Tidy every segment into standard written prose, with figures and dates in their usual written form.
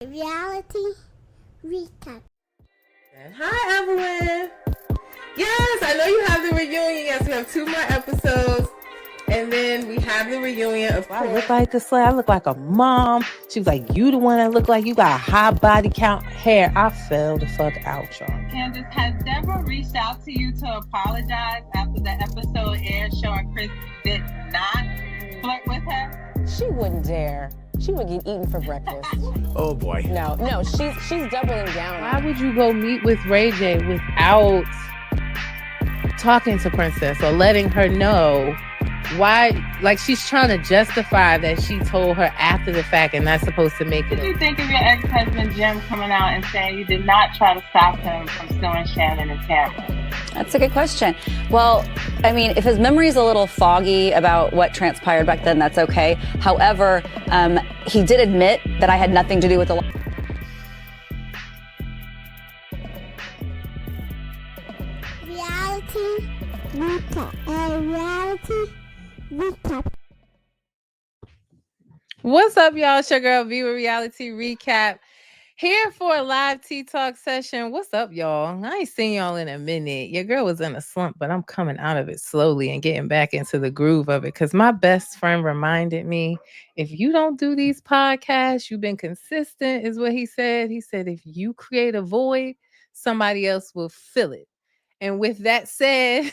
Reality recap. Hi, Evelyn. Yes, I know you have the reunion. Yes, we have 2 more episodes. And then we have the reunion of I look like the slave. I look like a mom. She was like, you the one that look like you got a high body count hair. I fell the fuck out, y'all. Candace, has Deborah reached out to you to apologize after the episode aired showing Chris did not flirt with her? She wouldn't dare. She would get eaten for breakfast. Oh boy. No, she's doubling down. Why would you go meet with Ray J without talking to Princess or letting her know? Why? Like, she's trying to justify that she told her after the fact and not supposed to make it. What do you think of your ex-husband Jim coming out and saying you did not try to stop him from suing Shannon and Tamara? That's a good question. Well, I mean, if his memory is a little foggy about what transpired back then, that's okay. However, he did admit that I had nothing to do with the Reality recap. Reality recap. What's up, y'all? It's your girl, Bbwla Reality Recap. Here for a live tea talk session. What's up, y'all? I ain't seen y'all in a minute. Your girl was in a slump, but I'm coming out of it slowly and getting back into the groove of it because my best friend reminded me, if you don't do these podcasts, you've been consistent, is what he said. He said, if you create a void, somebody else will fill it. And with that said,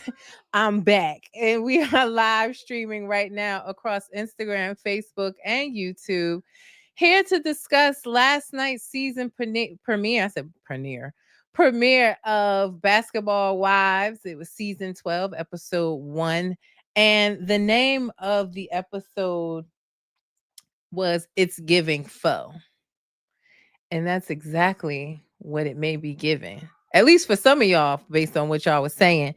I'm back. And we are live streaming right now across Instagram, Facebook, and YouTube. Here to discuss last night's season premiere. I said premiere of Basketball Wives. It was season 12, episode 1. And the name of the episode was It's Giving Foe. And that's exactly what it may be giving. At least for some of y'all, based on what y'all was saying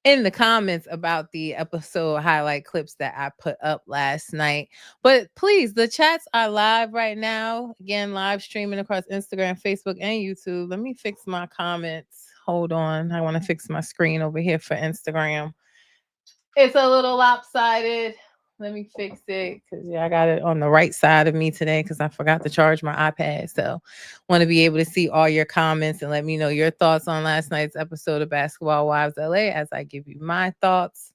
in the comments about the episode highlight clips that I put up last night. But please, the chats are live right now. Again, live streaming across Instagram, Facebook, and YouTube. Let me fix my comments. Hold on. I want to fix my screen over here for Instagram. It's a little lopsided. Let me fix it because I got it on the right side of me today because I forgot to charge my iPad. So want to be able to see all your comments and let me know your thoughts on last night's episode of Basketball Wives LA as I give you my thoughts.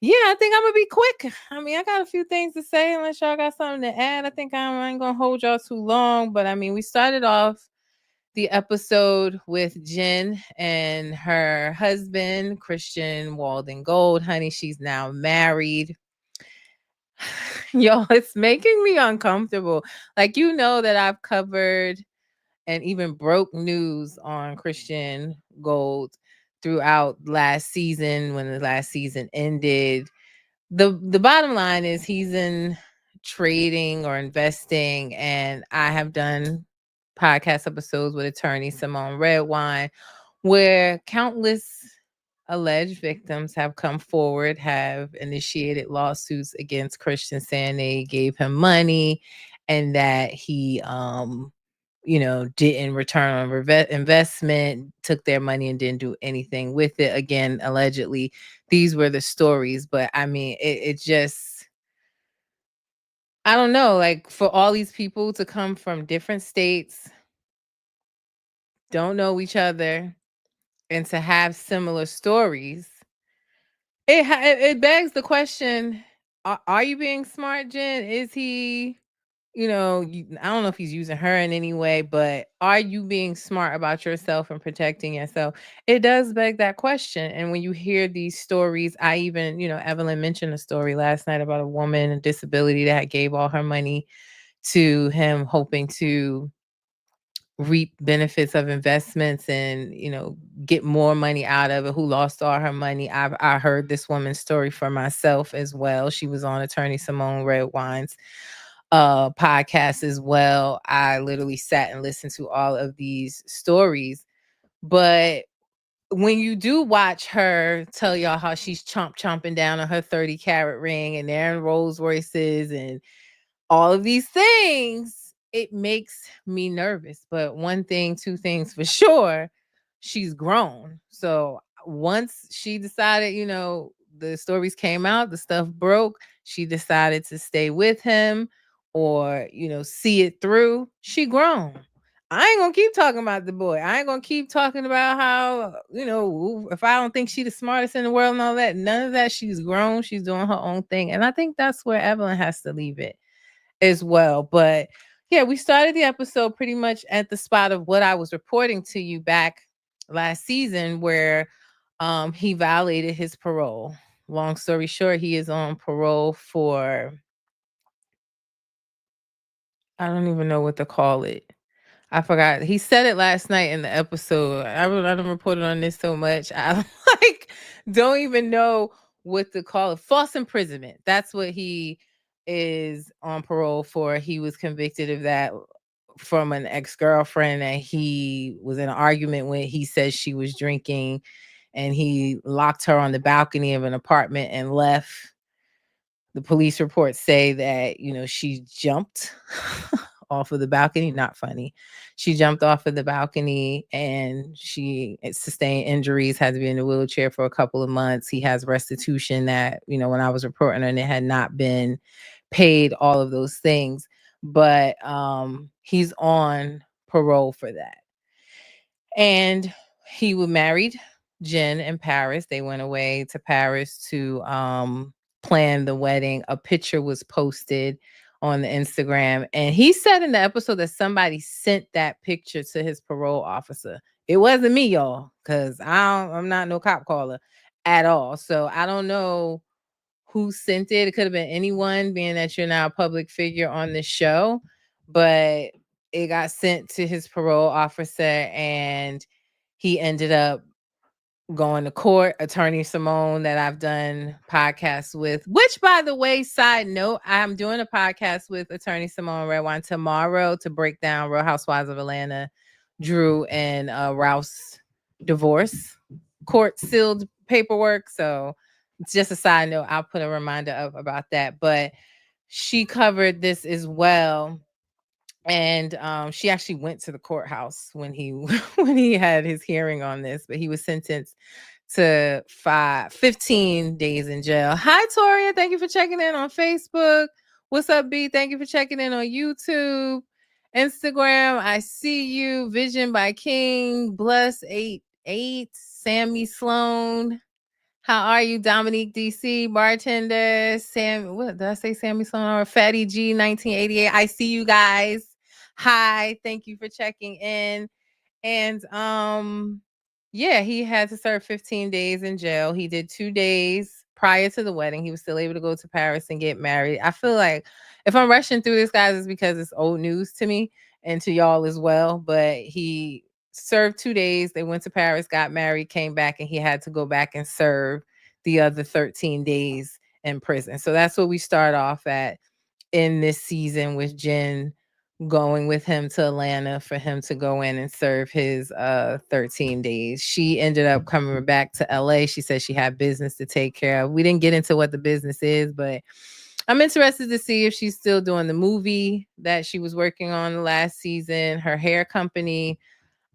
Yeah, I think I'm going to be quick. I mean, I got a few things to say unless y'all got something to add. I think I ain't going to hold y'all too long. But I mean, we started off the episode with Jen and her husband, Christian Walden Gold. Honey, she's now married. Yo, it's making me uncomfortable. Like, you know that I've covered and even broke news on Christian Gold throughout last season when the last season ended. The bottom line is he's in trading or investing, and I have done podcast episodes with attorney Simone Redwine where countless alleged victims have come forward, have initiated lawsuits against Christian saying they gave him money and that he didn't return on investment, took their money and didn't do anything with it. Again, allegedly, these were the stories. But I mean, it just, I don't know, like for all these people to come from different states, don't know each other, and to have similar stories, it begs the question, are you being smart, Jen? Is he, I don't know if he's using her in any way, but are you being smart about yourself and protecting yourself? It does beg that question. And when you hear these stories, I even, Evelyn mentioned a story last night about a woman with disability that gave all her money to him, hoping to reap benefits of investments and get more money out of it, who lost all her money. I heard this woman's story for myself as well. She was on attorney Simone Redwine's podcast as well. I literally sat and listened to all of these stories. But when you do watch her tell y'all how she's chomping down on her 30 carat ring and they're in Rolls Royces and all of these things, it makes me nervous. But two things for sure, she's grown. So once she decided, the stories came out, the stuff broke, she decided to stay with him. or, see it through, she grown. I ain't gonna keep talking about the boy. I ain't gonna keep talking about how, if I don't think she the smartest in the world and all that, none of that. She's grown. She's doing her own thing. And I think that's where Evelyn has to leave it as well. But yeah, we started the episode pretty much at the spot of what I was reporting to you back last season, where he violated his parole. Long story short, he is on parole for, I don't even know what to call it. I forgot. He said it last night in the episode. I done reported on this so much. I don't even know what to call it. False imprisonment. That's what he is on parole for. He was convicted of that from an ex-girlfriend that he was in an argument with. He says she was drinking and he locked her on the balcony of an apartment and left. The police reports say that, she jumped off of the balcony. Not funny. She jumped off of the balcony and she sustained injuries, had to be in a wheelchair for a couple of months. He has restitution that, when I was reporting on it, had not been paid, all of those things. But he's on parole for that. And he was married Jenn in Paris. They went away to Paris to plan the wedding. A picture was posted on the Instagram. And he said in the episode that somebody sent that picture to his parole officer. It wasn't me, y'all, because I'm not no cop caller at all. So I don't know who sent it. It could have been anyone, being that you're now a public figure on the show. But it got sent to his parole officer and he ended up going to court. Attorney Simone, that I've done podcasts with, which, by the way, side note, I'm doing a podcast with Attorney Simone Redwine tomorrow to break down Real Housewives of Atlanta, Drew and Ralph's divorce, court sealed paperwork. So just a side note, I'll put a reminder up about that. But she covered this as well. And she actually went to the courthouse when he had his hearing on this, but he was sentenced to 15 days in jail. Hi, Toria. Thank you for checking in on Facebook. What's up, B? Thank you for checking in on YouTube. Instagram, I see you. Vision by King. Bless 88. Sammy Sloan. How are you, Dominique DC, bartender? What did I say? Sammy Sloan or Fatty G 1988. I see you guys. Hi, thank you for checking in. And yeah, he had to serve 15 days in jail. He did 2 days prior to the wedding. He was still able to go to Paris and get married. I feel like if I'm rushing through this, guys, it's because it's old news to me and to y'all as well. But he served 2 days. They went to Paris, got married, came back, and he had to go back and serve the other 13 days in prison. So that's what we start off at in this season, with Jenn going with him to Atlanta for him to go in and serve his 13 days. She ended up coming back to LA. She said she had business to take care of. We didn't get into what the business is, but I'm interested to see if she's still doing the movie that she was working on the last season, her hair company.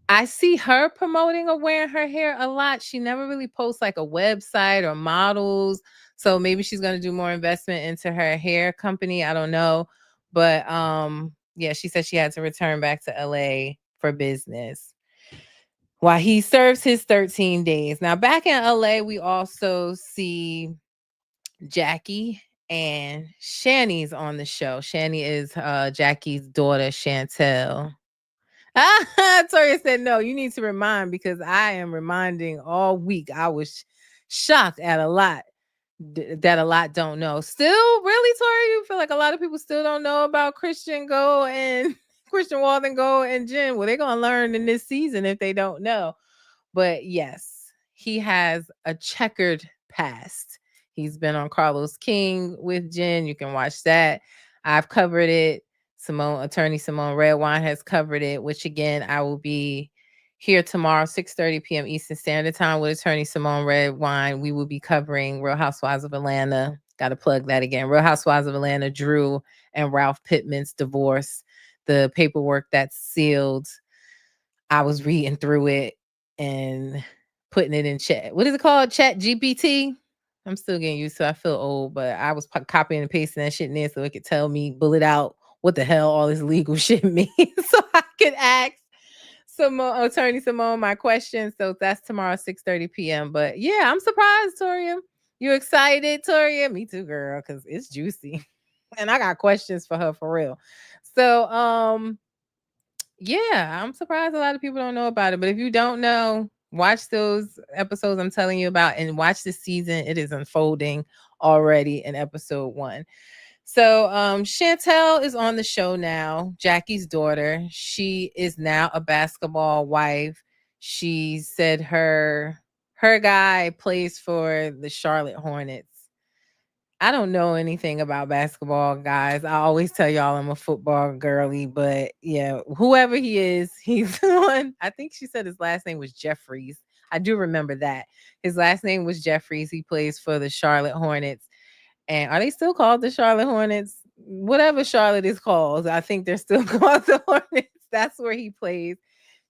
I see her promoting or wearing her hair a lot. She never really posts like a website or models. So maybe she's going to do more investment into her hair company. I don't know. But yeah, she said she had to return back to LA for business while he serves his 13 days. Now, back in LA, we also see Jackie and Shani's on the show. Shani is Jackie's daughter, Chantel. Toria said, no, you need to remind, because I am reminding all week. I was shocked at a lot that a lot don't know. Still, really, Toria, you feel like a lot of people still don't know about Christian Walden and Jenn. Well, they're going to learn in this season if they don't know. But yes, he has a checkered past. He's been on Carlos King with Jenn. You can watch that. I've covered it. Attorney Simone Redwine has covered it, which again, I will be here tomorrow, 6:30 p.m. Eastern Standard Time with Attorney Simone Redwine. We will be covering Real Housewives of Atlanta. Got to plug that again. Real Housewives of Atlanta, Drew and Ralph Pittman's divorce. The paperwork that's sealed. I was reading through it and putting it in chat. What is it called? Chat GPT? I'm still getting used to it. I feel old, but I was copying and pasting that shit in there so it could tell me, bullet out what the hell all this legal shit means, so I could ask Attorney Simone my questions. So that's tomorrow, 6:30 p.m. But yeah, I'm surprised, Toria. You excited, Toria? Me too, girl, because it's juicy. And I got questions for her for real. So yeah, I'm surprised a lot of people don't know about it. But if you don't know, watch those episodes I'm telling you about and watch the season. It is unfolding already in episode 1. So Chantel is on the show now, Jackie's daughter. She is now a basketball wife. She said her guy plays for the Charlotte Hornets. I don't know anything about basketball, guys. I always tell y'all I'm a football girly, but yeah, whoever he is, he's the one. I think she said his last name was Jeffries. I do remember that. His last name was Jeffries. He plays for the Charlotte Hornets. And are they still called the Charlotte Hornets? Whatever Charlotte is called, I think they're still called the Hornets. That's where he plays.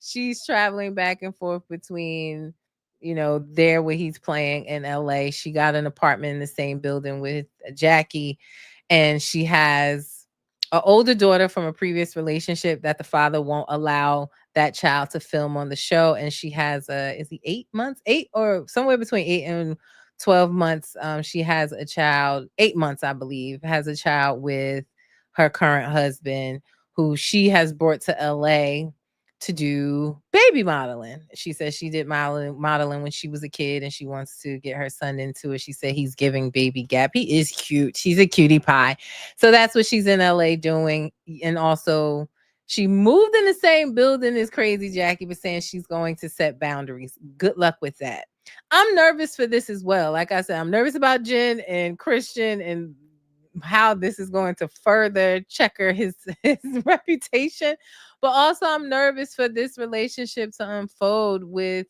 She's traveling back and forth between, there where he's playing in LA. She got an apartment in the same building with Jackie, and she has an older daughter from a previous relationship that the father won't allow that child to film on the show. And she has is he 8 months? 8 or somewhere between 8 and 12 months. She has a child, 8 months, I believe, has a child with her current husband, who she has brought to LA to do baby modeling. She says she did modeling when she was a kid, and she wants to get her son into it. She said he's giving baby gap. He is cute. She's a cutie pie. So that's what she's in LA doing. And also, she moved in the same building as Crazy Jackie, but saying she's going to set boundaries. Good luck with that. I'm nervous for this as well. Like I said, I'm nervous about Jen and Christian and how this is going to further checker his reputation. But also I'm nervous for this relationship to unfold with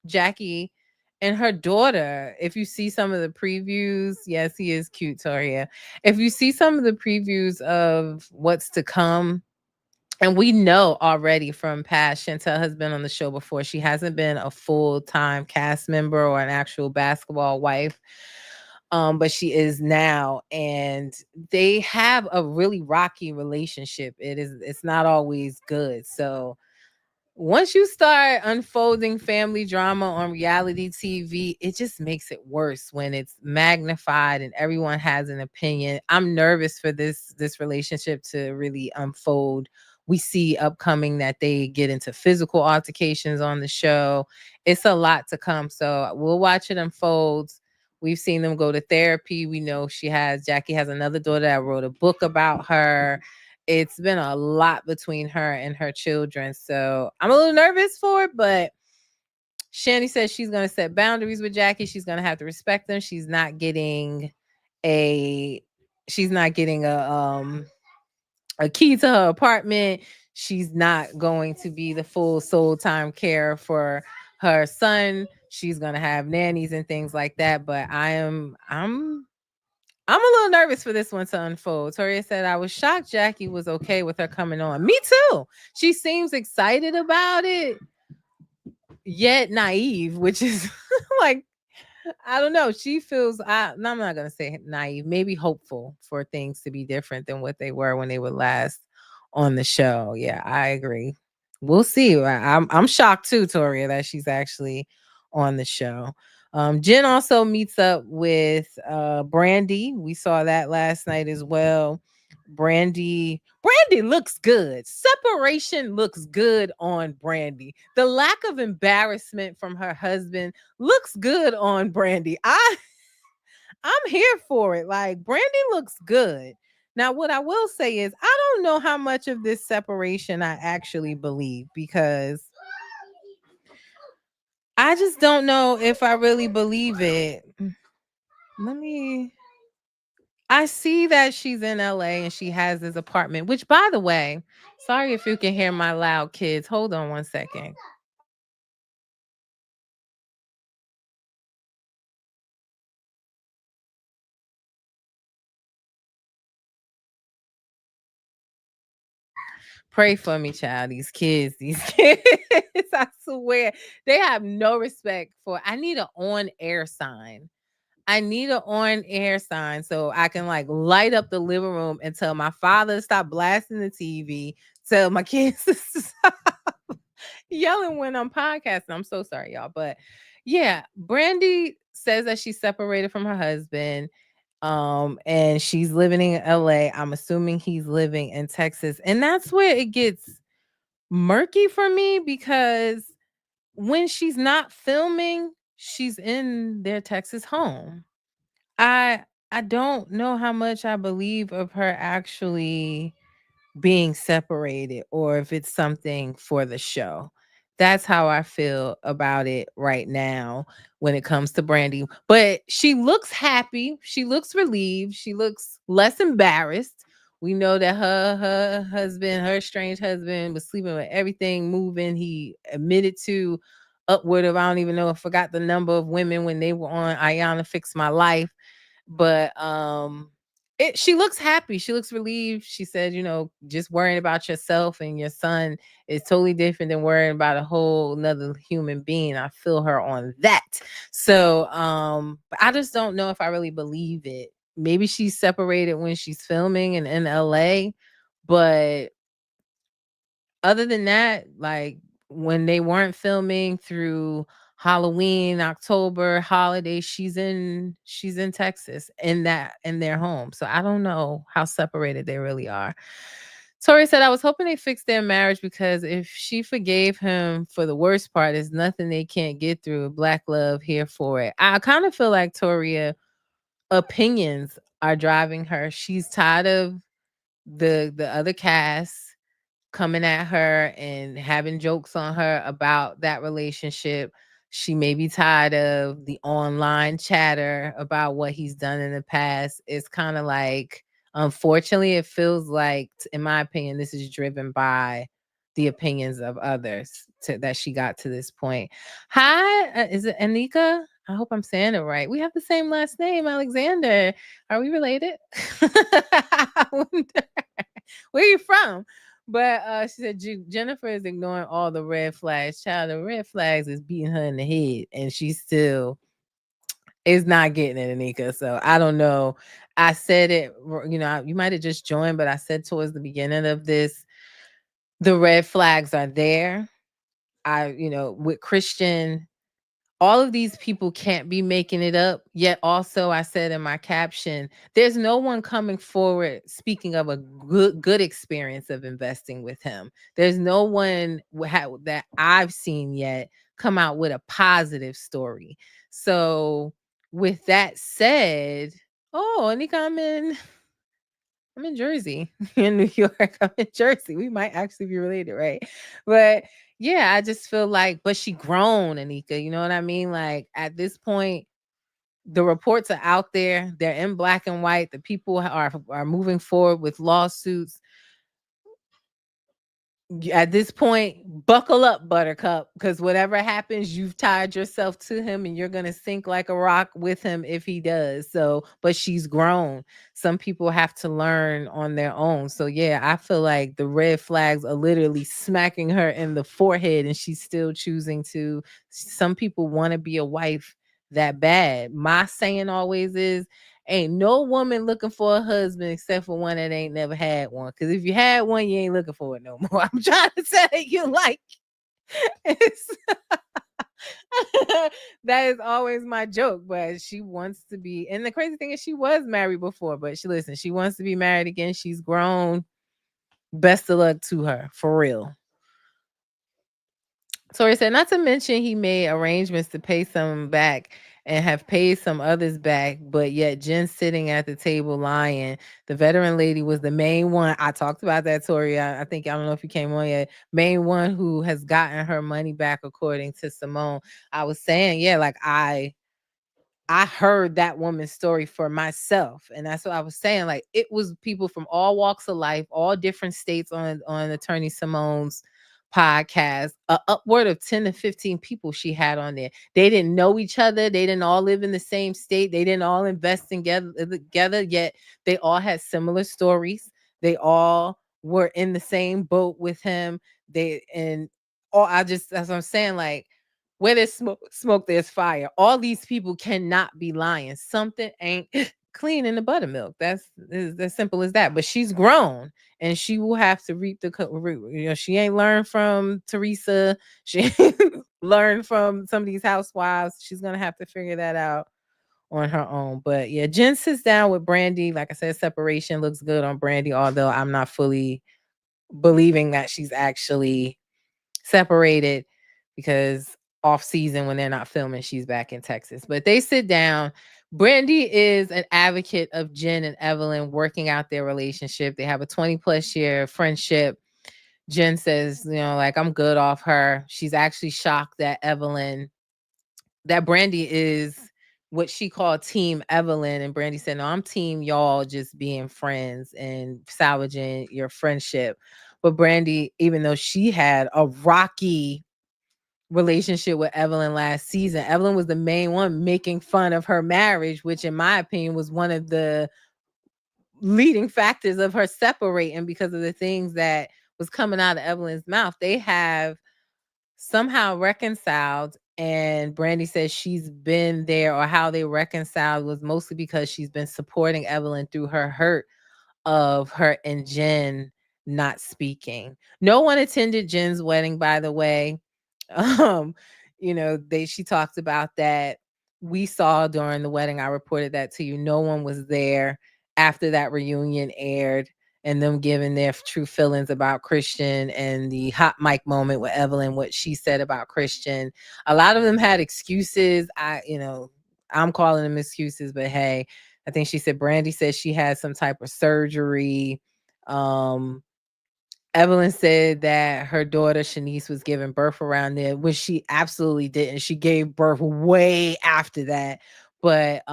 Jackie and her daughter. If you see some of the previews, yes, he is cute, Toria. If you see some of the previews of what's to come, and we know already from past, Chantel has been on the show before. She hasn't been a full-time cast member or an actual basketball wife. But she is now, and they have a really rocky relationship. It's not always good. So once you start unfolding family drama on reality TV, it just makes it worse when it's magnified and everyone has an opinion. I'm nervous for this relationship to really unfold. We see upcoming that they get into physical altercations on the show. It's a lot to come. So we'll watch it unfold. We've seen them go to therapy. We know Jackie has another daughter that wrote a book about her. It's been a lot between her and her children. So I'm a little nervous for it, but Shani says she's going to set boundaries with Jackie. She's going to have to respect them. She's not getting a key to her apartment. She's not going to be the full soul-time care for her son. She's going to have nannies and things like that. But I'm a little nervous for this one to unfold. Toria said, I was shocked Jackie was okay with her coming on. Me too. She seems excited about it, yet naive, which is like, I don't know. She feels, I'm not going to say naive, maybe hopeful for things to be different than what they were when they were last on the show. Yeah, I agree. We'll see. I'm shocked too, Toria, that she's actually on the show. Jen also meets up with Brandy. We saw that last night as well. Brandy looks good. Separation looks good on Brandy. The lack of embarrassment from her husband looks good on Brandy. I'm here for it. Like, Brandy looks good. Now, what I will say is I don't know how much of this separation I actually believe, because I just don't know if I really believe it. I see that she's in LA and she has this apartment, which, by the way, sorry if you can hear my loud kids. Hold on one second. Pray for me, child. These kids, I swear, they have no respect for. I need an on-air sign. I need an on-air sign so I can like light up the living room and tell my father to stop blasting the TV, tell my kids to stop yelling when I'm podcasting. I'm so sorry, y'all. But yeah, Brandy says that she's separated from her husband. And she's living in LA. I'm assuming he's living in Texas. And that's where it gets murky for me because when she's not filming, she's in their Texas home. I don't know how much I believe of her actually being separated or if it's something for the show. That's how I feel about it right now when it comes to Brandy. But she looks happy. She looks relieved. She looks less embarrassed. We know that her husband, her strange husband, was sleeping with everything moving. He admitted to upward of, I don't even know, I forgot the number of women when they were on Ayanna Fix My Life. But she looks happy. She looks relieved. She said, just worrying about yourself and your son is totally different than worrying about a whole nother human being. I feel her on that. So but I just don't know if I really believe it. Maybe she's separated when she's filming and in LA, but other than that, like when they weren't filming through Halloween, October, holidays, she's in Texas in their home. So I don't know how separated they really are. Tori said, I was hoping they fixed their marriage because if she forgave him for the worst part, there's nothing they can't get through. Black love here for it. I kind of feel like Toria opinions are driving her. She's tired of the other cast coming at her and having jokes on her about that relationship. She may be tired of the online chatter about what he's done in the past. It's kind of like, unfortunately, it feels like, in my opinion, this is driven by the opinions of others that she got to this point. Hi, is it Anika? I hope I'm saying it right. We have the same last name, Alexander. Are we related? I wonder. Where are you from? But she said Jennifer is ignoring all the red flags. Child, the red flags is beating her in the head, and she still is not getting it, Anika. So I don't know. I said it, you might have just joined, but I said towards the beginning of this, the red flags are there. With Christian, all of these people can't be making it up. Yet also, I said in my caption, there's no one coming forward speaking of a good experience of investing with him. There's no one that I've seen yet come out with a positive story. So with that said, Anika, I'm in Jersey, in New York. I'm in Jersey. We might actually be related, right? But yeah, I just feel like, but she grown, Anika. You know what I mean? Like at this point, the reports are out there. They're in black and white. The people are moving forward with lawsuits. At this point, buckle up, Buttercup, because whatever happens, you've tied yourself to him and you're going to sink like a rock with him if he does. So, but she's grown. Some people have to learn on their own. So, yeah, I feel like the red flags are literally smacking her in the forehead and she's still choosing to. Some people want to be a wife that bad. My saying always is, ain't no woman looking for a husband except for one that ain't never had one. Because if you had one, you ain't looking for it no more. I'm trying to tell you, like, that is always my joke. But she wants to be, and the crazy thing is, she was married before, but she wants to be married again. She's grown. Best of luck to her, for real. Tori said, not to mention he made arrangements to pay some back and have paid some others back, but yet Jen's sitting at the table lying. The veteran lady was the main one. I talked about that, Tori. I think, I don't know if you came on yet. Main one who has gotten her money back, according to Simone. I was saying, yeah, like I heard that woman's story for myself. And that's what I was saying. Like it was people from all walks of life, all different states on Attorney Simone's podcast, upward of 10 to 15 people she had on there. They didn't know each other. They didn't all live in the same state. They didn't all invest together, yet they all had similar stories. They all were in the same boat with him. That's what I'm saying. Like Where there's smoke, there's fire. All these people cannot be lying. Something ain't clean in the buttermilk. That's as simple as that. But she's grown and she will have to reap the she ain't learned from Teresa. She learned from some of these housewives. She's gonna have to figure that out on her own. But yeah, Jen sits down with Brandy. Like I said, separation looks good on Brandy, although I'm not fully believing that she's actually separated, because off season when they're not filming, she's back in Texas. But they sit down. Brandy is an advocate of Jen and Evelyn working out their relationship. They have a 20+ year friendship. Jen says, like, I'm good off her. She's actually shocked that Brandy is what she called Team Evelyn. And Brandy said, no, I'm team y'all just being friends and salvaging your friendship. But Brandy, even though she had a rocky relationship with Evelyn last season, Evelyn was the main one making fun of her marriage, which in my opinion was one of the leading factors of her separating, because of the things that was coming out of Evelyn's mouth. They have somehow reconciled, and Brandy says she's been there, or how they reconciled was mostly because she's been supporting Evelyn through her hurt of her and Jen not speaking. No one attended Jen's wedding, by the way. She talked about that. We saw during the wedding, I reported that to you. No one was there after that reunion aired, and them giving their true feelings about Christian, and the hot mic moment with Evelyn, what she said about Christian. A lot of them had excuses. I'm calling them excuses, but hey, I think she said Brandy said she had some type of surgery. Evelyn said that her daughter Shanice was giving birth around there, which she absolutely didn't. She gave birth way after that. But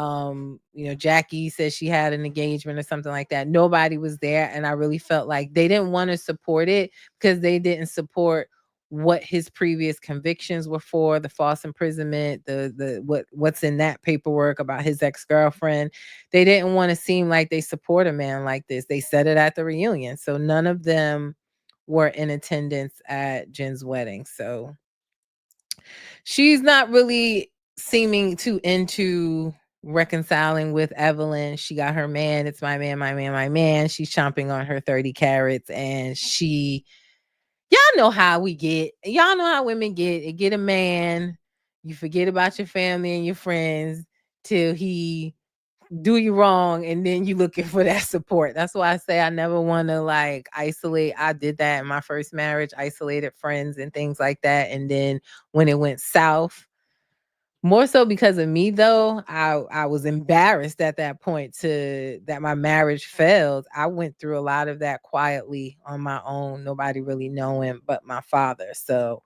Jackie said she had an engagement or something like that. Nobody was there, and I really felt like they didn't want to support it because they didn't support what his previous convictions were for, the false imprisonment, what's in that paperwork about his ex-girlfriend. They didn't want to seem like they support a man like this. They said it at the reunion. So none of them were in attendance at Jen's wedding. So she's not really seeming too into reconciling with Evelyn. She got her man. It's my man, my man, my man. She's chomping on her 30 carats, and y'all know how we get. Y'all know how women get. Get a man, you forget about your family and your friends till he do you wrong, and then you looking for that support. That's why I say I never want to isolate. I did that in my first marriage, isolated friends and things like that. And then when it went south, more so because of me though, I was embarrassed at that point that my marriage failed. I went through a lot of that quietly on my own, nobody really knowing but my father. So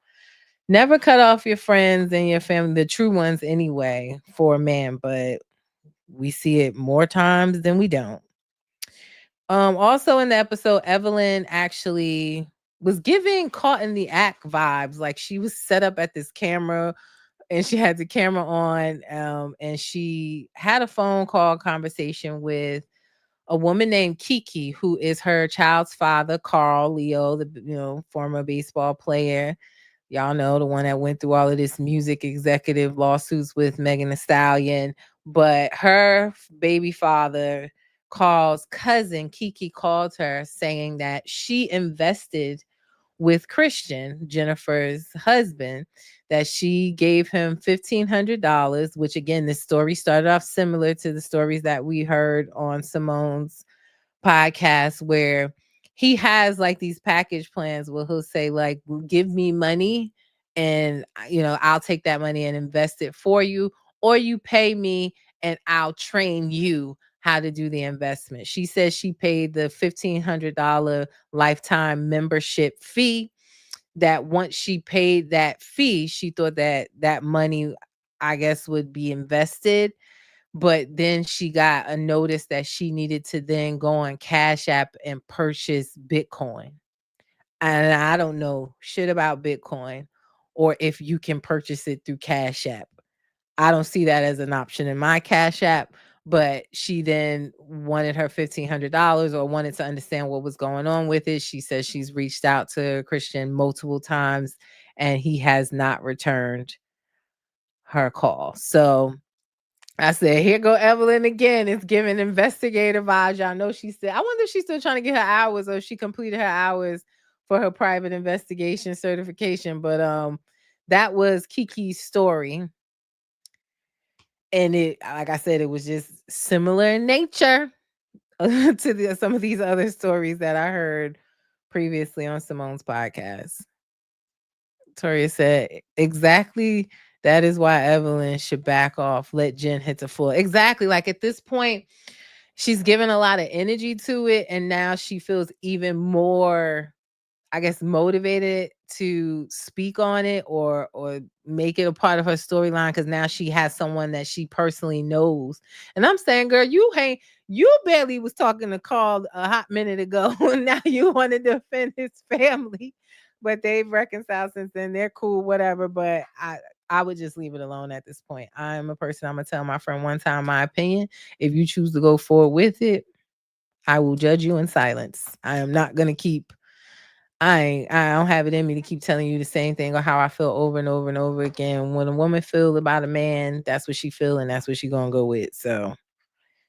never cut off your friends and your family, the true ones anyway, for a man, but we see it more times than we don't. Also in the episode, Evelyn actually was giving caught in the act vibes. Like she was set up at this camera, and she had the camera on, and she had a phone call conversation with a woman named Kiki, who is her child's father, Carl Leo, the former baseball player. Y'all know, the one that went through all of this music executive lawsuits with Megan Thee Stallion. But her baby father, Carl's cousin, Kiki, called her saying that she invested with Christian, Jennifer's husband, that she gave him $1,500, which again, this story started off similar to the stories that we heard on Simone's podcast, where he has these package plans where he'll say give me money, and I'll take that money and invest it for you, or you pay me and I'll train you how to do the investment. She says she paid the $1,500 lifetime membership fee, that once she paid that fee, she thought that money, I guess, would be invested. But then she got a notice that she needed to then go on Cash App and purchase Bitcoin. And I don't know shit about Bitcoin, or if you can purchase it through Cash App. I don't see that as an option in my Cash App. But she then wanted her $1,500, or wanted to understand what was going on with it. She says she's reached out to Christian multiple times, and he has not returned her call. So I said, here go Evelyn again. It's giving investigator vibes. Y'all know she said, I wonder if she's still trying to get her hours or if she completed her hours for her private investigation certification. But that was Kiki's story. And it, like I said, it was just similar in nature to some of these other stories that I heard previously on Simone's podcast. Toria said, exactly. That is why Evelyn should back off. Let Jen hit the floor. Exactly. Like at this point, she's given a lot of energy to it. And now she feels even more, I guess, motivated to speak on it or make it a part of her storyline because now she has someone that she personally knows. And I'm saying, girl, you barely was talking to Carl a hot minute ago, and now you want to defend his family. But they've reconciled since then. They're cool, whatever. But I would just leave it alone at this point. I'm a person, I'm gonna tell my friend one time my opinion. If you choose to go forward with it, I will judge you in silence. I am not gonna keep I don't have it in me to keep telling you the same thing or how I feel over and over and over again. When a woman feels about a man, that's what she feel and that's what she gonna go with. So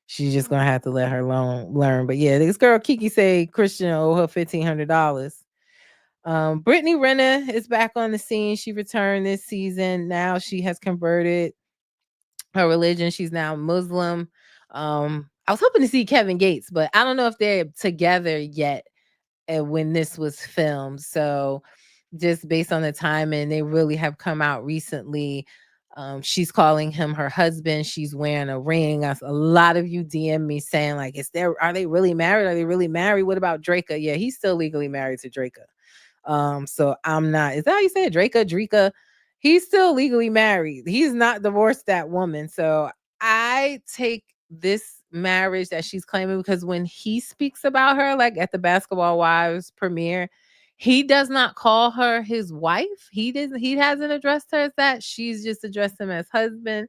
she's just gonna have to let her learn. But yeah, this girl Kiki say Christian owe her $1,500. Brittany Renner is back on the scene. She returned this season. Now she has converted her religion. She's now Muslim. I was hoping to see Kevin Gates, but I don't know if they're together yet when this was filmed. So just based on the timing, they really have come out recently. She's calling him her husband. She's wearing a ring. A lot of you DM me saying like, are they really married? Are they really married? What about Draka? Yeah, he's still legally married to Draka. So I'm not, is that how you say it? Draka? He's still legally married. He's not divorced that woman. So I take this marriage that she's claiming because when he speaks about her, like at the Basketball Wives premiere, he does not call her his wife. He hasn't addressed her as that. She's just addressed him as husband.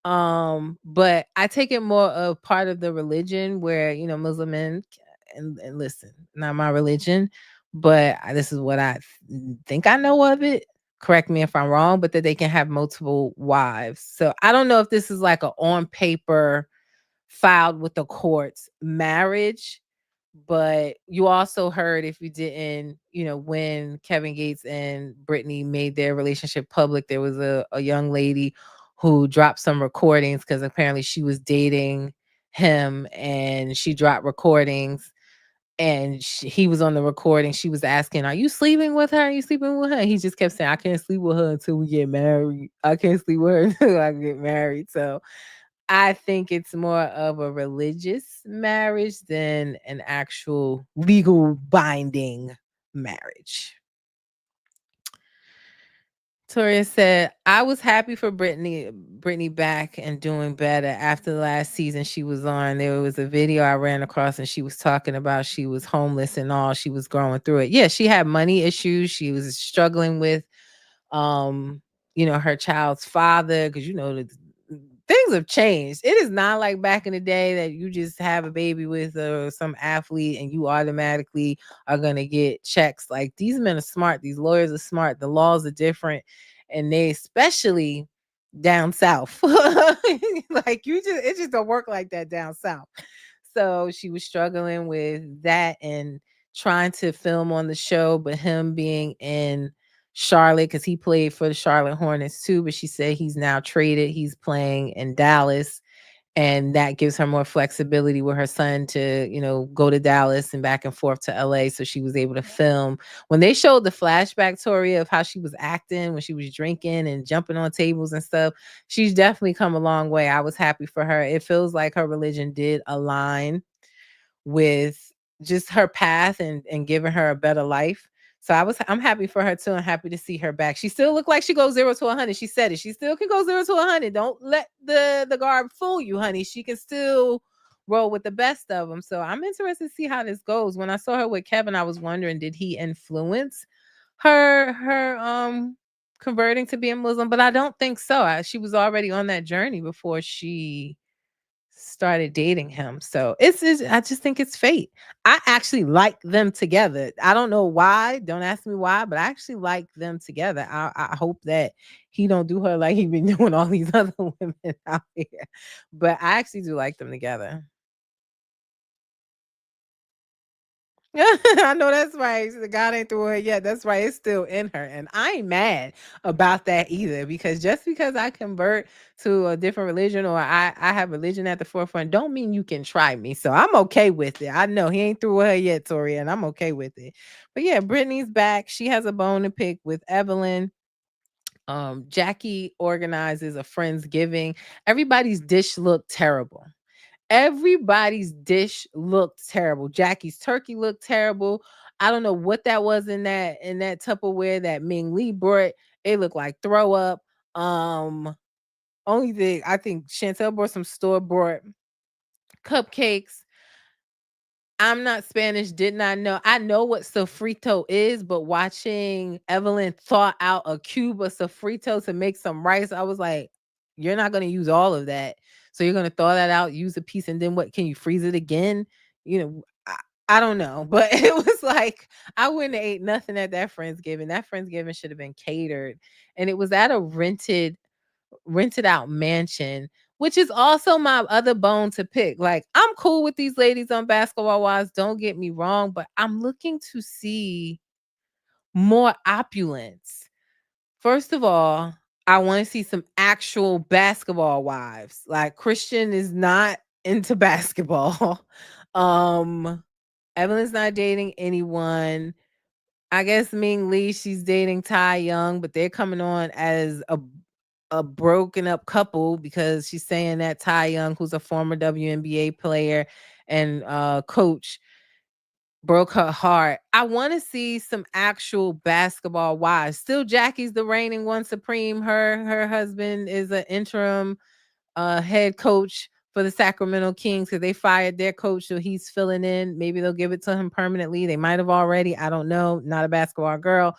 But I take it more of part of the religion where, Muslim men and listen, not my religion, but this is what I think I know of it. Correct me if I'm wrong, but that they can have multiple wives. So I don't know if this is like a on paper filed with the courts marriage, but you also heard, if you didn't, when Kevin Gates and Brittany made their relationship public, there was a young lady who dropped some recordings because apparently she was dating him and she dropped recordings and he was on the recording. She was asking, are you sleeping with her? Are you sleeping with her? And he just kept saying, I can't sleep with her until we get married. I can't sleep with her until I get married. So I think it's more of a religious marriage than an actual legal binding marriage. Toria said, I was happy for Brittany back and doing better. After the last season she was on, there was a video I ran across and she was talking about she was homeless and all. She was going through it. Yeah, she had money issues. She was struggling with, her child's father because, things have changed. It is not like back in the day that you just have a baby with some athlete and you automatically are going to get checks. Like these men are smart. These lawyers are smart. The laws are different. And they especially down south. Like it just don't work like that down south. So she was struggling with that and trying to film on the show, but him being in Charlotte because he played for the Charlotte Hornets too, but she said he's now traded. He's playing in Dallas, and that gives her more flexibility with her son to, go to Dallas and back and forth to LA. So she was able to film. When they showed the flashback, Toria, of how she was acting when she was drinking and jumping on tables and stuff, she's definitely come a long way. I was happy for her. It feels like her religion did align with just her path and giving her a better life. So I'm happy for her too and happy to see her back. She still looked like she goes 0 to 100. She said it. She still can go 0 to 100. Don't let the garb fool you, honey. She can still roll with the best of them. So I'm interested to see how this goes. When I saw her with Kevin, I was wondering, did he influence her converting to being Muslim? But I don't think so. She was already on that journey before she started dating him. So I just think it's fate. I actually like them together. I don't know why. Don't ask me why, but I actually like them together. I hope that he don't do her like he been doing all these other women out here. But I actually do like them together. I know that's right. The God ain't through her yet. That's right. It's still in her. And I ain't mad about that either, because just because I convert to a different religion, or I have religion at the forefront, don't mean you can try me. So I'm okay with it. I know he ain't through her yet, Tori, and I'm okay with it. But yeah, Brittany's back. She has a bone to pick with Evelyn. Jackie organizes a Friendsgiving. Everybody's dish looked terrible. Everybody's dish looked terrible. Jackie's turkey looked terrible. I don't know what that was in that Tupperware that Ming Lee brought. It looked like throw up. Only thing I think Chantel brought some store bought cupcakes. I'm not Spanish, did not know. I know what sofrito is, but watching Evelyn thaw out a cube of sofrito to make some rice, I was like, you're not going to use all of that. So you're going to thaw that out, use a piece, and then what? Can you freeze it again? You know, I don't know. But it was like, I wouldn't have ate nothing at that Friendsgiving. That Friendsgiving should have been catered. And it was at a rented out mansion, which is also my other bone to pick. Like, I'm cool with these ladies on Basketball Wives, don't get me wrong, but I'm looking to see more opulence. First of all, I want to see some actual basketball wives. Like, Christian is not into basketball. Evelyn's not dating anyone. I guess Ming Lee, she's dating Tai Young, but they're coming on as a broken up couple, because she's saying that Tai Young, who's a former WNBA player and coach, broke her heart. I want to see some actual basketball wives. Still, Jackie's the reigning one supreme. Her husband is an interim head coach for the Sacramento Kings, because they fired their coach, so he's filling in. Maybe they'll give it to him permanently. They might have already. I don't know. Not a basketball girl.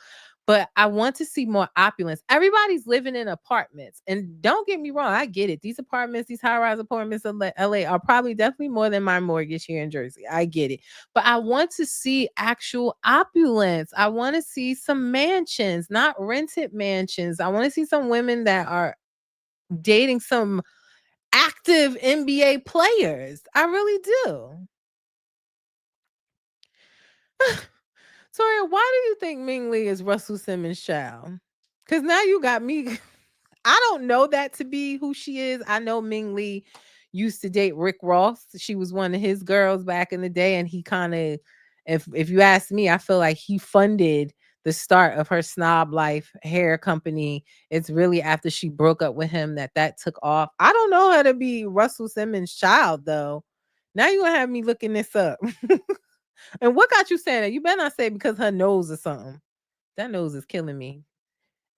But I want to see more opulence. Everybody's living in apartments. And don't get me wrong, I get it. These apartments, these high-rise apartments in LA are probably definitely more than my mortgage here in Jersey. I get it. But I want to see actual opulence. I want to see some mansions, not rented mansions. I want to see some women that are dating some active NBA players. I really do. Toria, why do you think Ming Lee is Russell Simmons' child? Because now you got me. I don't know that to be who she is. I know Ming Lee used to date Rick Ross. She was one of his girls back in the day, and he kind of, if you ask me, I feel like he funded the start of her Snob Life hair company. It's really after she broke up with him that took off. I don't know how to be Russell Simmons' child though. Now you're gonna have me looking this up. And what got you saying that? You better not say because her nose or something. That nose is killing me.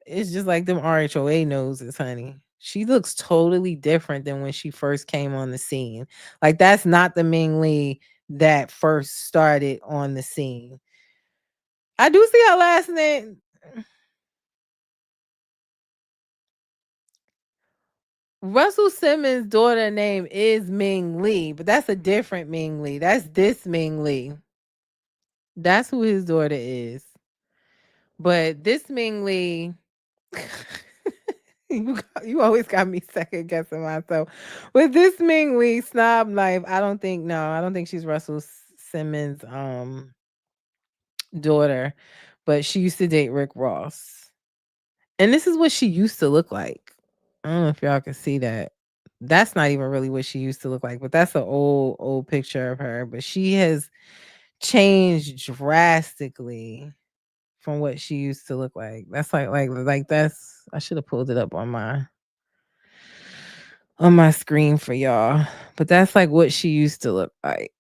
It's just like them RHOA noses, honey. She looks totally different than when she first came on the scene. Like, that's not the Ming Lee that first started on the scene. I do see her last name. Russell Simmons' daughter name is Ming Lee, but that's a different Ming Lee. That's this Ming Lee. That's who his daughter is. But this Ming Lee, you always got me second guessing myself. With this Ming Lee Snob Life, I don't think she's Russell Simmons' daughter, but she used to date Rick Ross. And this is what she used to look like. I don't know if y'all can see that. That's not even really what she used to look like, but that's an old picture of her. But she has changed drastically from what she used to look like. That's like that's, I should have pulled it up on my screen for y'all. But that's like what she used to look like.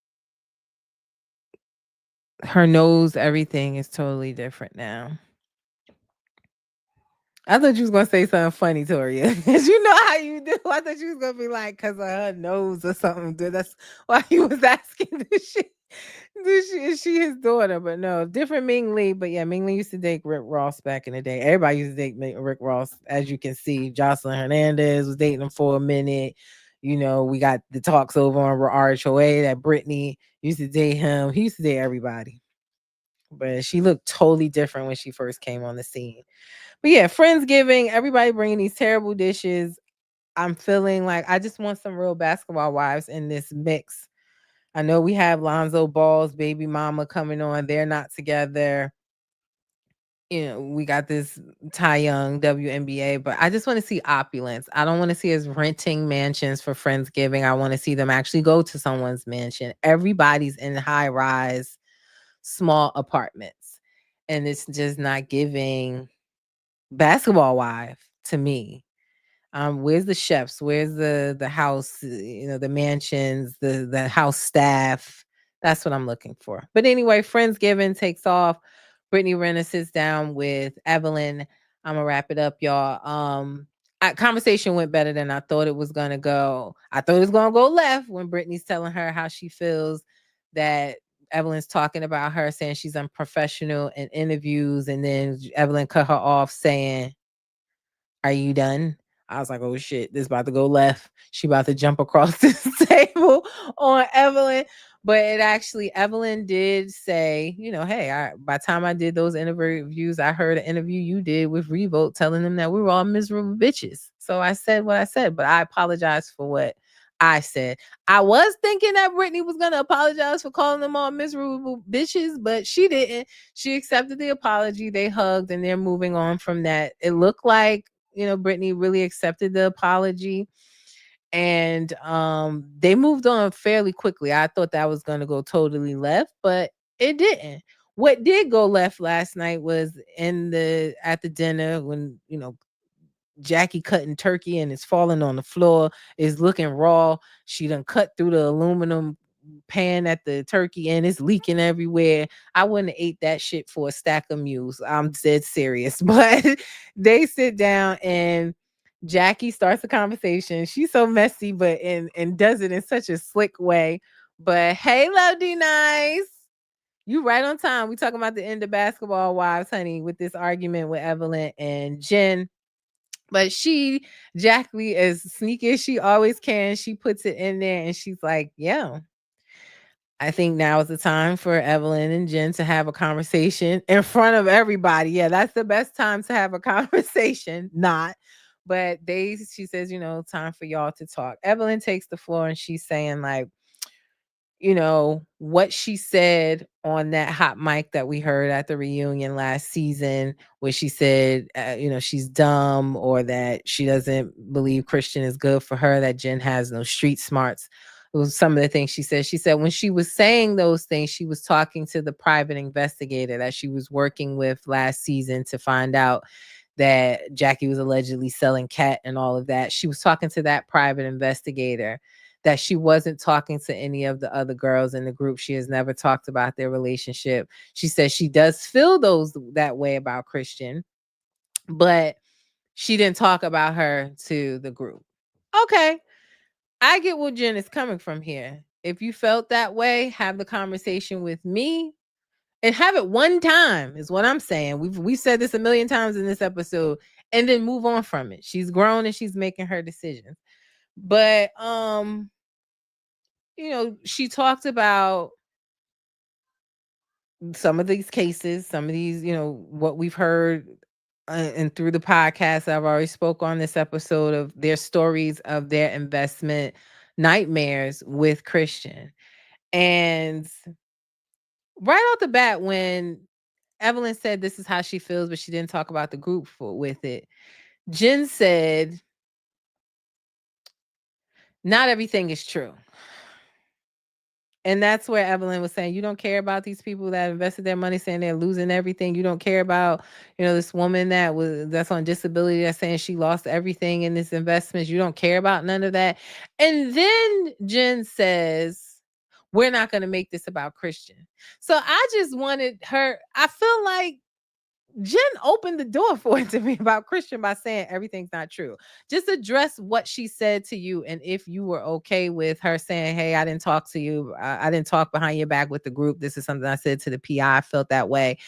Her nose, everything is totally different now. I thought you was gonna say something funny, Toria. Cause you know how you do. I thought you was gonna be like, cause of her nose or something. Dude, that's why you was asking. Is she his daughter? But no, different Ming Lee. But yeah, Ming Lee used to date Rick Ross back in the day. Everybody used to date Rick Ross, as you can see. Jocelyn Hernandez was dating him for a minute. We got the talks over on RHOA that Brittany used to date him. He used to date everybody. But she looked totally different when she first came on the scene. But yeah, Friendsgiving, everybody bringing these terrible dishes. I'm feeling like I just want some real basketball wives in this mix. I know we have Lonzo Ball's baby mama coming on. They're not together. We got this Ty Young WNBA, but I just want to see opulence. I don't want to see us renting mansions for Friendsgiving. I want to see them actually go to someone's mansion. Everybody's in high rise, small apartments, and it's just not giving basketball wife to me. Where's the chefs? Where's the house, the mansions, the house staff? That's what I'm looking for. But anyway, Friendsgiving takes off. Brittany Renner sits down with Evelyn. I'm gonna wrap it up, y'all. Conversation went better than I thought it was gonna go. I thought it was gonna go left when Brittany's telling her how she feels that Evelyn's talking about her, saying she's unprofessional in interviews, and then Evelyn cut her off saying, "Are you done?" I was like, oh shit, this about to go left. She about to jump across this table on Evelyn. But Evelyn did say, hey, by the time I did those interviews, I heard an interview you did with Revolt telling them that we were all miserable bitches. So I said what I said, but I apologize for what I said. I was thinking that Brittany was going to apologize for calling them all miserable bitches, but she didn't. She accepted the apology. They hugged and they're moving on from that. It looked like Brittany really accepted the apology, and they moved on fairly quickly. I thought that was going to go totally left, but it didn't. What did go left last night was at the dinner when, Jackie cutting turkey and it's falling on the floor, is looking raw. She done cut through the aluminum pan at the turkey and it's leaking everywhere. I wouldn't have ate that shit for a stack of mules. I'm dead serious. But they sit down and Jackie starts a conversation. She's so messy, but and does it in such a slick way. But hey, Love D Nice. You right on time. We talking about the end of Basketball Wives, honey, with this argument with Evelyn and Jenn. But Jackie, as sneaky as she always can, she puts it in there and she's like, yeah, I think now is the time for Evelyn and Jenn to have a conversation in front of everybody. Yeah, that's the best time to have a conversation. Not. But she says, time for y'all to talk. Evelyn takes the floor and she's saying like, what she said on that hot mic that we heard at the reunion last season, where she said, she's dumb, or that she doesn't believe Christian is good for her, that Jenn has no street smarts. It was some of the things she said. She said when she was saying those things, she was talking to the private investigator that she was working with last season to find out that Jackie was allegedly selling cat and all of that. She was talking to that private investigator, that she wasn't talking to any of the other girls in the group. She has never talked about their relationship. She says she does feel that way about Christian, but she didn't talk about her to the group. Okay. I get where Jenn is coming from here. If you felt that way, have the conversation with me and have it one time is what I'm saying. We've said this a million times in this episode, and then move on from it. She's grown and she's making her decisions. But she talked about some of these cases, some of these, what we've heard and through the podcast I've already spoke on this episode of their stories of their investment nightmares with Christian. And right off the bat, when Evelyn said this is how she feels, but she didn't talk about the group with it, Jenn said, not everything is true. And that's where Evelyn was saying, you don't care about these people that invested their money saying they're losing everything. You don't care about, this woman that's on disability that's saying she lost everything in this investment. You don't care about none of that. And then Jenn says, we're not going to make this about Christian. So I just wanted her, I feel like Jenn opened the door for it to be about Christian by saying everything's not true. Just address what she said to you. And if you were okay with her saying, hey, I didn't talk to you. I didn't talk behind your back with the group. This is something I said to the PI. I felt that way.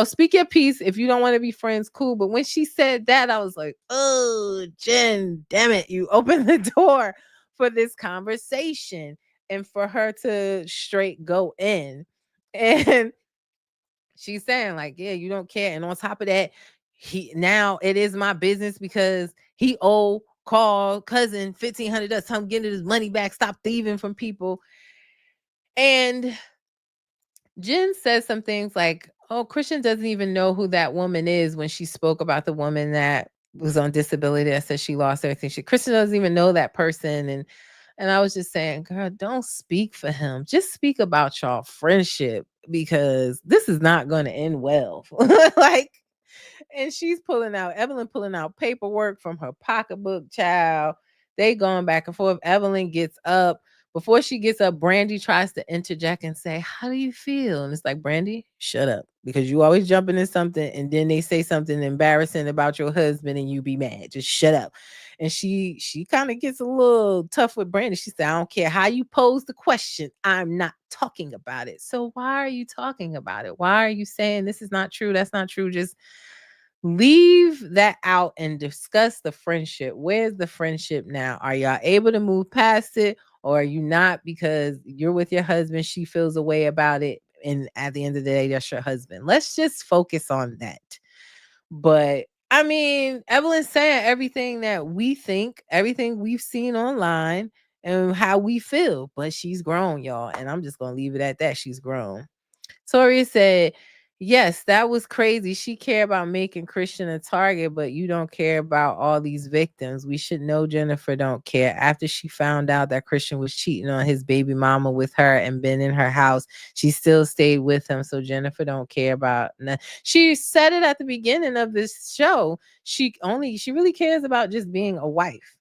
Speak your piece. If you don't want to be friends, cool. But when she said that, I was like, oh, Jenn, damn it. You opened the door for this conversation and for her to straight go in. And she's saying, like, yeah, you don't care. And on top of that, now it is my business because he call cousin $1,500. Tell him getting his money back. Stop thieving from people. And Jen says some things like, oh, Christian doesn't even know who that woman is when she spoke about the woman that was on disability that said she lost everything. Christian doesn't even know that person. And I was just saying, girl, don't speak for him. Just speak about y'all friendship because this is not going to end well. Like, and she's Evelyn pulling out paperwork from her pocketbook, child. They going back and forth. Evelyn gets up. Before she gets up, Brandy tries to interject and say, how do you feel? And it's like, Brandy, shut up. Because you always jump into something and then they say something embarrassing about your husband and you be mad. Just shut up. And she kind of gets a little tough with Brandy. She said, I don't care how you pose the question. I'm not talking about it. So why are you talking about it? Why are you saying this is not true? That's not true. Just leave that out and discuss the friendship. Where's the friendship now? Are y'all able to move past it, or are you not? Because you're with your husband, she feels a way about it, and at the end of the day, that's your husband. Let's just focus on that. But I mean, Evelyn's saying everything that we think, everything we've seen online, and how we feel. But she's grown, y'all, and I'm just gonna leave it at that. She's grown. Toria said, yes, that was crazy. She cared about making Christian a target, but you don't care about all these victims. We should know Jennifer don't care. After she found out that Christian was cheating on his baby mama with her and been in her house, she still stayed with him. So Jennifer don't care about she said it at the beginning of this show. She really cares about just being a wife.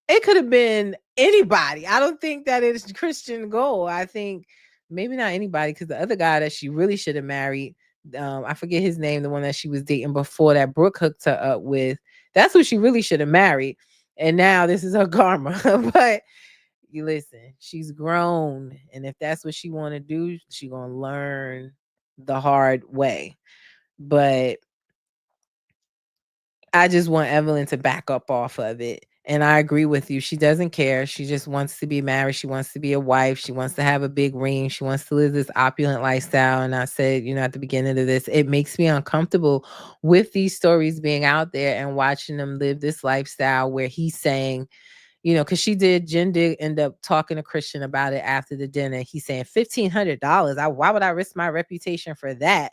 It could have been anybody. I don't think that it's Christian goal. I think maybe not anybody, because the other guy that she really should have married, I forget his name, the one that she was dating before that Brooke hooked her up with, that's who she really should have married. And now this is her karma. But you listen, she's grown. And if that's what she want to do, she going to learn the hard way. But I just want Evelyn to back up off of it. And I agree with you. She doesn't care. She just wants to be married. She wants to be a wife. She wants to have a big ring. She wants to live this opulent lifestyle. And I said, at the beginning of this, it makes me uncomfortable with these stories being out there and watching them live this lifestyle where he's saying, because Jen did end up talking to Christian about it after the dinner. He's saying $1,500. Why would I risk my reputation for that?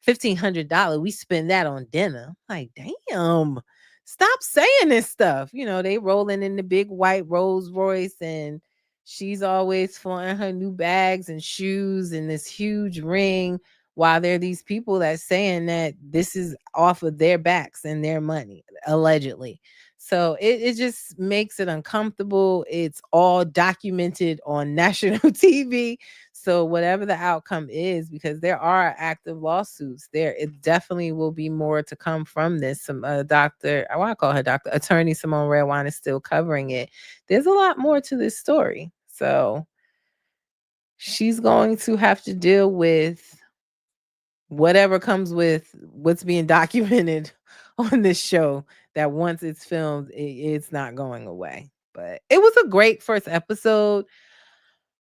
$1,500. We spend that on dinner. I'm like, damn. Stop saying this stuff. They rolling in the big white Rolls Royce and she's always flaunting her new bags and shoes and this huge ring, while there are these people that saying that this is off of their backs and their money, allegedly. So it just makes it uncomfortable. It's all documented on national TV. So whatever the outcome is, because there are active lawsuits there, it definitely will be more to come from this. Some doctor, I want to call her Dr. Attorney Simone Redwine is still covering it. There's a lot more to this story. So she's going to have to deal with whatever comes with what's being documented on this show, that once it's filmed, it's not going away. But it was a great first episode.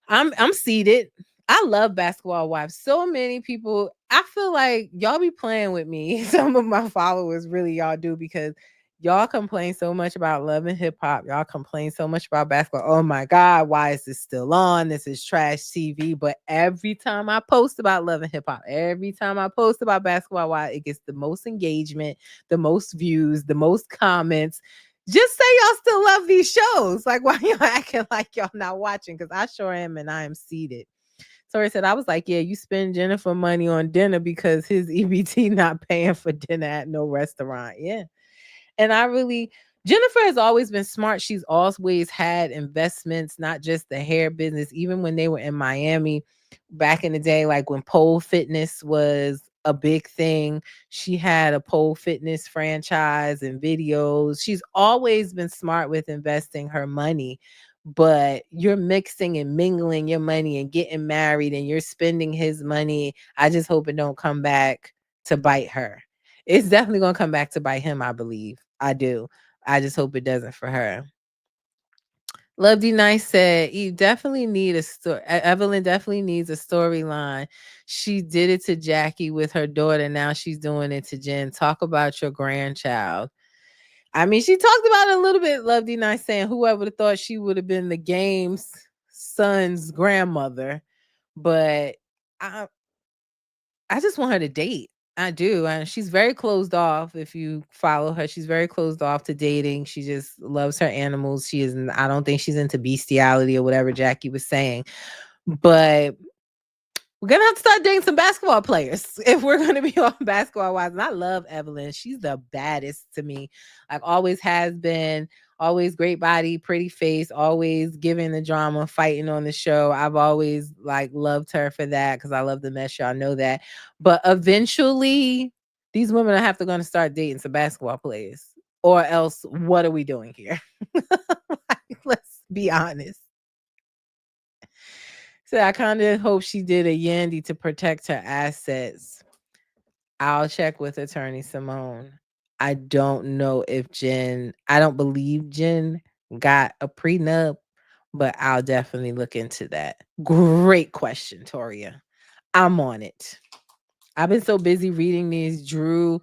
I'm seated. I love Basketball Wives. So many people, I feel like y'all be playing with me. Some of my followers really y'all do, because y'all complain so much about Love and Hip Hop. Y'all complain so much about basketball. Oh my God, why is this still on? This is trash TV. But every time I post about Love and Hip Hop, every time I post about Basketball Wives, it gets the most engagement, the most views, the most comments. Just say y'all still love these shows. Like, why y'all acting like y'all not watching? Because I sure am, and I am seated. So I said, I was like, yeah, you spend Jennifer money on dinner because his EBT not paying for dinner at no restaurant. Yeah. And Jennifer has always been smart. She's always had investments, not just the hair business. Even when they were in Miami back in the day, like when pole fitness was a big thing, she had a pole fitness franchise and videos. She's always been smart with investing her money. But you're mixing and mingling your money and getting married and you're spending his money. I just hope it don't come back to bite her. It's definitely going to come back to bite him, I believe. I do. I just hope it doesn't for her. Love D Nice said, you definitely need a story. Evelyn definitely needs a storyline. She did it to Jackie with her daughter. Now she's doing it to Jen. Talk about your grandchild. I mean, she talked about it a little bit. Love D Nice saying, whoever would have thought she would have been the game's son's grandmother. But I just want her to date. I do. And she's very closed off. If you follow her, she's very closed off to dating. She just loves her animals. She isn't, I don't think she's into bestiality or whatever Jackie was saying. But we're gonna have to start dating some basketball players if we're gonna be on Basketball Wives. And I love Evelyn. She's the baddest to me. Like always has been. Always great body, pretty face, always giving the drama, fighting on the show. I've always like loved her for that because I love the mess. Y'all know that. But eventually, these women are going to start dating some basketball players, or else what are we doing here? Like, let's be honest. So I kind of hope she did a Yandy to protect her assets. I'll check with attorney Simone. I don't know if I don't believe Jen got a prenup, but I'll definitely look into that. Great question, Toria. I'm on it. I've been so busy reading these Drew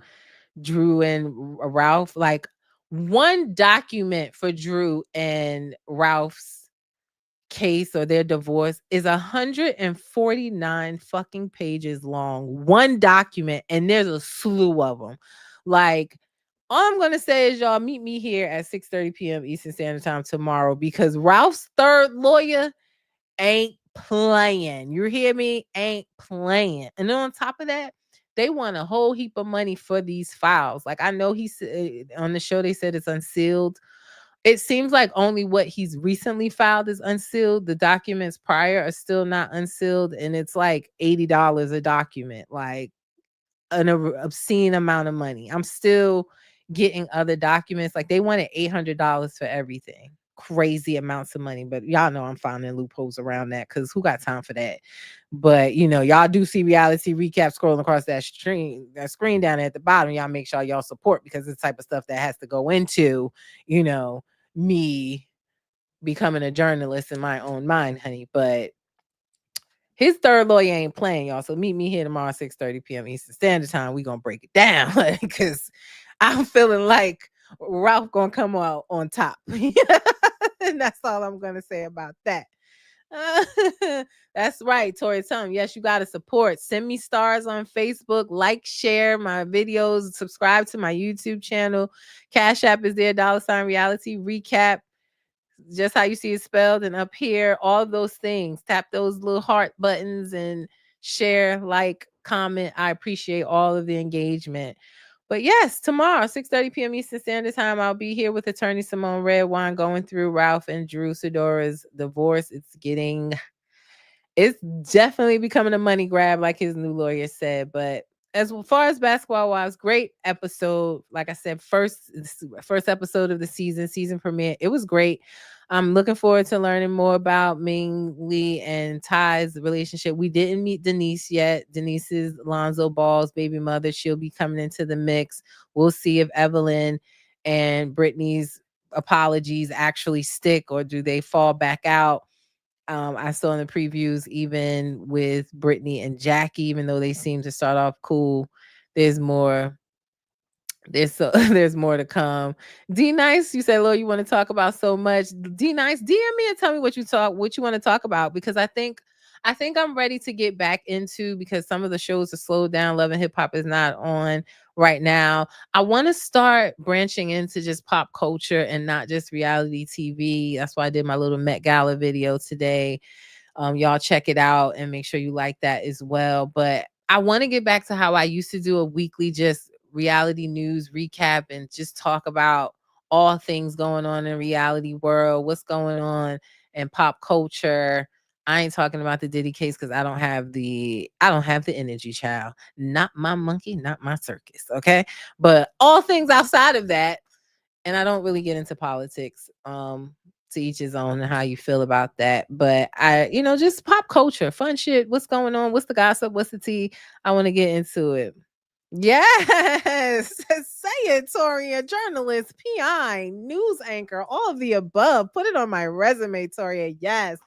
and Ralph. Like one document for Drew and Ralph's case or their divorce is 149 fucking pages long. One document, and there's a slew of them. Like, all I'm gonna say is y'all meet me here at 6:30 p.m. Eastern Standard Time tomorrow because Ralph's third lawyer ain't playing. You hear me? Ain't playing. And then on top of that, they want a whole heap of money for these files. Like I know he said on the show they said it's unsealed. It seems like only what he's recently filed is unsealed. The documents prior are still not unsealed, and it's like $80 a document, like an obscene amount of money. I'm still getting other documents. Like they wanted $800 for everything. Crazy amounts of money, but y'all know I'm finding loopholes around that because who got time for that? But y'all do see reality recap scrolling across that screen down at the bottom. Y'all make sure y'all support because it's the type of stuff that has to go into, me becoming a journalist in my own mind, honey. But his third lawyer ain't playing, y'all. So meet me here tomorrow, 6:30 p.m. Eastern Standard Time. We're going to break it down because I'm feeling like Ralph going to come out on top. And that's all I'm going to say about that. That's right, Tori. Tell him, yes, you got to support. Send me stars on Facebook. Like, share my videos. Subscribe to my YouTube channel. Cash App is there. $Reality Recap. Just how you see it spelled, and up here, all those things. Tap those little heart buttons and share, like, comment. I appreciate all of the engagement. But yes, tomorrow, 6:30 p.m. Eastern Standard Time, I'll be here with attorney Simone Redwine going through Ralph and Drew Sidora's divorce. It's definitely becoming a money grab, like his new lawyer said. But as far as Basketball Wives, great episode. Like I said, first episode of the season premiere. It was great. I'm looking forward to learning more about Ming Lee and Ty's relationship. We didn't meet Denise yet. Denise is Lonzo Ball's baby mother. She'll be coming into the mix. We'll see if Evelyn and Brittany's apologies actually stick or do they fall back out. I saw in the previews, even with Brittany and Jackie, even though they seem to start off cool, there's more. There's more to come. D Nice, you said, Lord, you want to talk about so much. D Nice, DM me and tell me what you want to talk about, because I think I'm ready to get back into, because some of the shows are slowed down. Love and Hip Hop is not on right now. I want to start branching into just pop culture and not just reality TV. That's why I did my little Met Gala video today. Y'all check it out and make sure you like that as well. But I want to get back to how I used to do a weekly just reality news recap and just talk about all things going on in reality world, what's going on in pop culture. I ain't talking about the Diddy case because I don't have the energy, child. Not my monkey, not my circus. Okay. But all things outside of that, and I don't really get into politics. To each his own and how you feel about that. But just pop culture, fun shit. What's going on? What's the gossip? What's the tea? I want to get into it. Yes. Say it, Toria. Journalist, PI, news anchor, all of the above. Put it on my resume, Toria. Yes.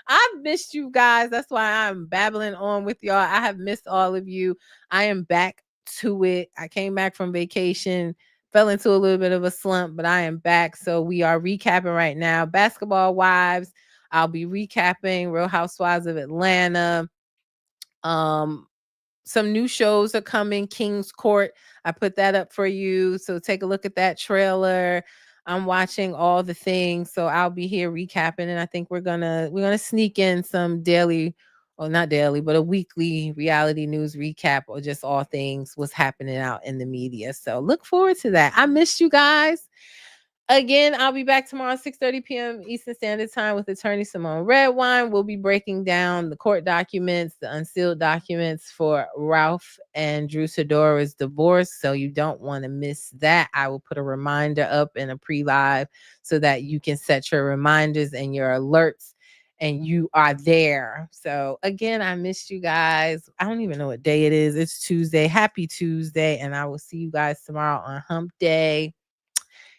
I've missed you guys. That's why I'm babbling on with y'all. I have missed all of you. I am back to it. I came back from vacation, fell into a little bit of a slump, but I am back. So we are recapping right now. Basketball Wives. I'll be recapping Real Housewives of Atlanta. Some new shows are coming. King's Court, I put that up for you, so take a look at that trailer. I'm watching all the things, so I'll be here recapping, and I think we're gonna sneak in some daily, or not daily, but a weekly reality news recap, or just all things what's happening out in the media. So look forward to that. I missed you guys. Again, I'll be back tomorrow, 6:30 p.m. Eastern Standard Time with attorney Simone Redwine. We'll be breaking down the court documents, the unsealed documents for Ralph and Drew Sidora's divorce. So you don't want to miss that. I will put a reminder up in a pre-live so that you can set your reminders and your alerts and you are there. So again, I missed you guys. I don't even know what day it is. It's Tuesday. Happy Tuesday. And I will see you guys tomorrow on Hump Day.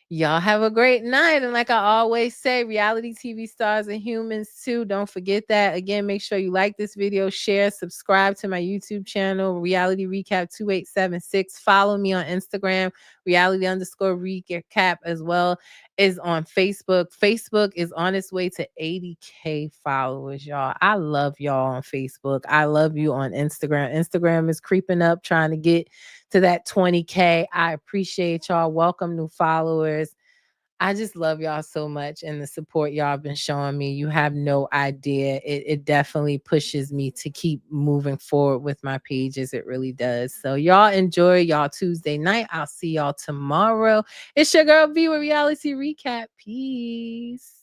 Y'all have a great night. And like I always say, reality TV stars and humans too. Don't forget that. Again, make sure you like this video, share, subscribe to my YouTube channel, Reality Recap 2876. Follow me on Instagram, reality_recap, as well as on Facebook. Facebook is on its way to 80K followers, y'all. I love y'all on Facebook. I love you on Instagram. Instagram is creeping up, trying to get to that 20K. I appreciate y'all. Welcome new followers. I just love y'all so much, and the support y'all have been showing me. You have no idea. It definitely pushes me to keep moving forward with my pages. It really does. So y'all enjoy y'all Tuesday night. I'll see y'all tomorrow. It's your girl B with Reality Recap. Peace.